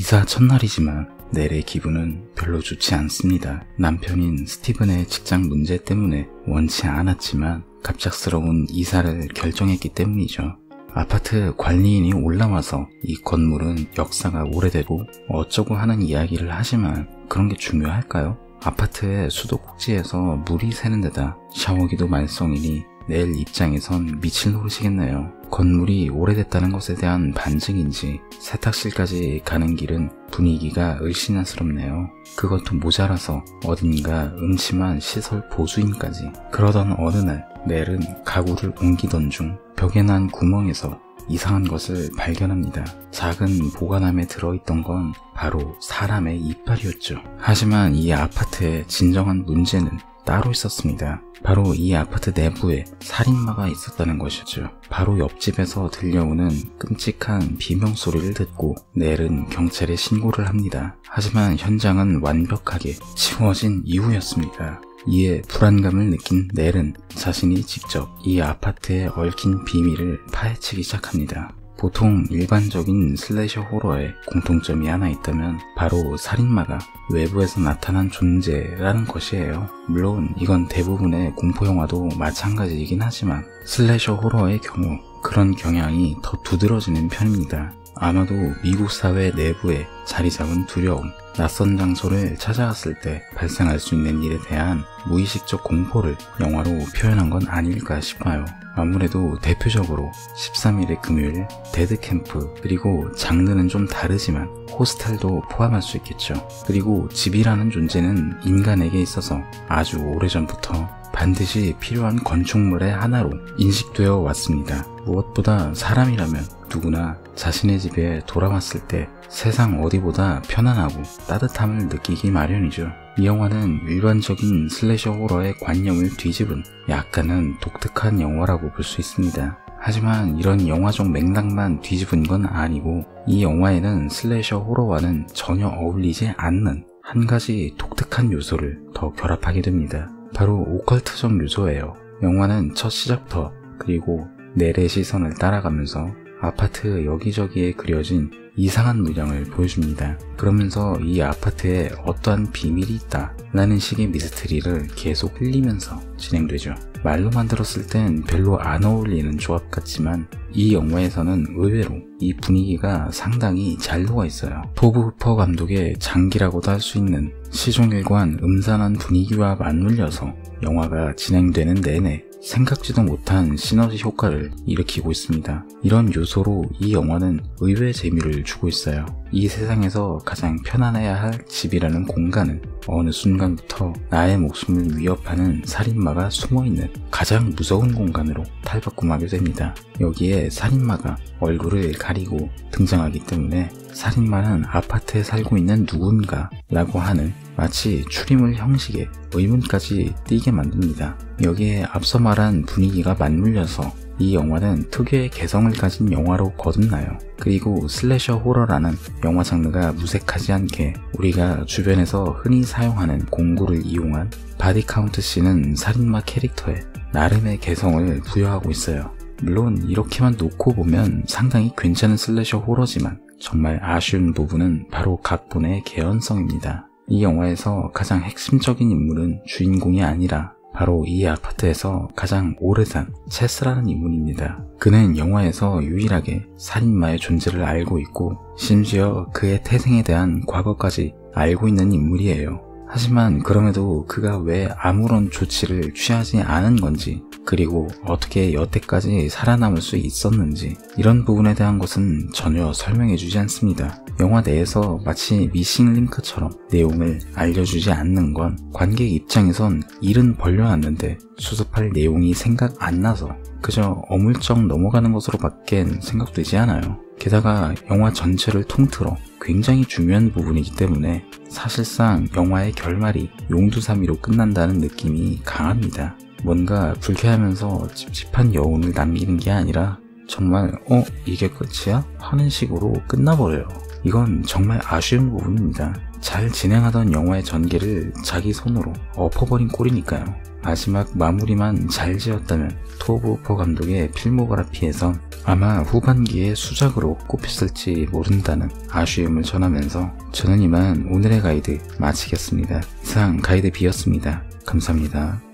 이사 첫날이지만 넬의 기분은 별로 좋지 않습니다. 남편인 스티븐의 직장 문제 때문에 원치 않았지만 갑작스러운 이사를 결정했기 때문이죠. 아파트 관리인이 올라와서 이 건물은 역사가 오래되고 어쩌고 하는 이야기를 하지만 그런 게 중요할까요? 아파트의 수도꼭지에서 물이 새는 데다 샤워기도 말썽이니 넬 입장에선 미칠 노릇이겠네요. 건물이 오래됐다는 것에 대한 반증인지 세탁실까지 가는 길은 분위기가 을씨난스럽네요. 그것도 모자라서 어딘가 음침한 시설 보수인까지. 그러던 어느 날 넬은 가구를 옮기던 중 벽에 난 구멍에서 이상한 것을 발견합니다. 작은 보관함에 들어있던 건 바로 사람의 이빨이었죠. 하지만 이 아파트의 진정한 문제는 따로 있었습니다. 바로 이 아파트 내부에 살인마가 있었다는 것이었죠. 바로 옆집에서 들려오는 끔찍한 비명소리를 듣고 넬은 경찰에 신고를 합니다. 하지만 현장은 완벽하게 치워진 이후였습니다. 이에 불안감을 느낀 넬은 자신이 직접 이 아파트에 얽힌 비밀을 파헤치기 시작합니다. 보통 일반적인 슬래셔 호러에 공통점이 하나 있다면 바로 살인마가 외부에서 나타난 존재라는 것이에요. 물론 이건 대부분의 공포영화도 마찬가지이긴 하지만 슬래셔 호러의 경우 그런 경향이 더 두드러지는 편입니다. 아마도 미국 사회 내부에 자리 잡은 두려움, 낯선 장소를 찾아갔을 때 발생할 수 있는 일에 대한 무의식적 공포를 영화로 표현한 건 아닐까 싶어요. 아무래도 대표적으로 13일의 금요일, 데드캠프, 그리고 장르는 좀 다르지만 호스텔도 포함할 수 있겠죠. 그리고 집이라는 존재는 인간에게 있어서 아주 오래전부터 반드시 필요한 건축물의 하나로 인식되어 왔습니다. 무엇보다 사람이라면 누구나 자신의 집에 돌아왔을 때 세상 어디보다 편안하고 따뜻함을 느끼기 마련이죠. 이 영화는 일반적인 슬래셔 호러의 관념을 뒤집은 약간은 독특한 영화라고 볼 수 있습니다. 하지만 이런 영화적 맥락만 뒤집은 건 아니고 이 영화에는 슬래셔 호러와는 전혀 어울리지 않는 한 가지 독특한 요소를 더 결합하게 됩니다. 바로 오컬트적 요소예요. 영화는 첫 시작부터 그리고 넬의 시선을 따라가면서 아파트 여기저기에 그려진 이상한 문양을 보여줍니다. 그러면서 이 아파트에 어떠한 비밀이 있다 라는 식의 미스터리를 계속 흘리면서 진행되죠. 말로만 들었을 땐 별로 안 어울리는 조합 같지만 이 영화에서는 의외로 이 분위기가 상당히 잘 녹아 있어요. 토브 후퍼 감독의 장기라고도 할 수 있는 시종일관 음산한 분위기와 맞물려서 영화가 진행되는 내내 생각지도 못한 시너지 효과를 일으키고 있습니다. 이런 요소로 이 영화는 의외의 재미를 주고 있어요. 이 세상에서 가장 편안해야 할 집이라는 공간은 어느 순간부터 나의 목숨을 위협하는 살인마가 숨어있는 가장 무서운 공간으로 탈바꿈하게 됩니다. 여기에 살인마가 얼굴을 가리고 등장하기 때문에 살인마는 아파트에 살고 있는 누군가 라고 하는 마치 추리물 형식의 의문까지 띄게 만듭니다. 여기에 앞서 말한 분위기가 맞물려서 이 영화는 특유의 개성을 가진 영화로 거듭나요. 그리고 슬래셔 호러라는 영화 장르가 무색하지 않게 우리가 주변에서 흔히 사용하는 공구를 이용한 바디 카운트 씬은 살인마 캐릭터에 나름의 개성을 부여하고 있어요. 물론 이렇게만 놓고 보면 상당히 괜찮은 슬래셔 호러지만 정말 아쉬운 부분은 바로 각본의 개연성입니다. 이 영화에서 가장 핵심적인 인물은 주인공이 아니라 바로 이 아파트에서 가장 오래 산 체스라는 인물입니다. 그는 영화에서 유일하게 살인마의 존재를 알고 있고 심지어 그의 태생에 대한 과거까지 알고 있는 인물이에요. 하지만 그럼에도 그가 왜 아무런 조치를 취하지 않은 건지 그리고 어떻게 여태까지 살아남을 수 있었는지 이런 부분에 대한 것은 전혀 설명해주지 않습니다. 영화 내에서 마치 미싱 링크처럼 내용을 알려주지 않는 건 관객 입장에선 일은 벌려놨는데 수습할 내용이 생각 안 나서 그저 어물쩍 넘어가는 것으로 밖엔 생각되지 않아요. 게다가 영화 전체를 통틀어 굉장히 중요한 부분이기 때문에 사실상 영화의 결말이 용두사미로 끝난다는 느낌이 강합니다. 뭔가 불쾌하면서 찝찝한 여운을 남기는 게 아니라 정말 이게 끝이야? 하는 식으로 끝나버려요. 이건 정말 아쉬운 부분입니다. 잘 진행하던 영화의 전개를 자기 손으로 엎어버린 꼴이니까요. 마지막 마무리만 잘 지었다면 토브 후퍼 감독의 필모그래피에서 아마 후반기에 수작으로 꼽혔을지 모른다는 아쉬움을 전하면서 저는 이만 오늘의 가이드 마치겠습니다. 이상 가이드 B였습니다. 감사합니다.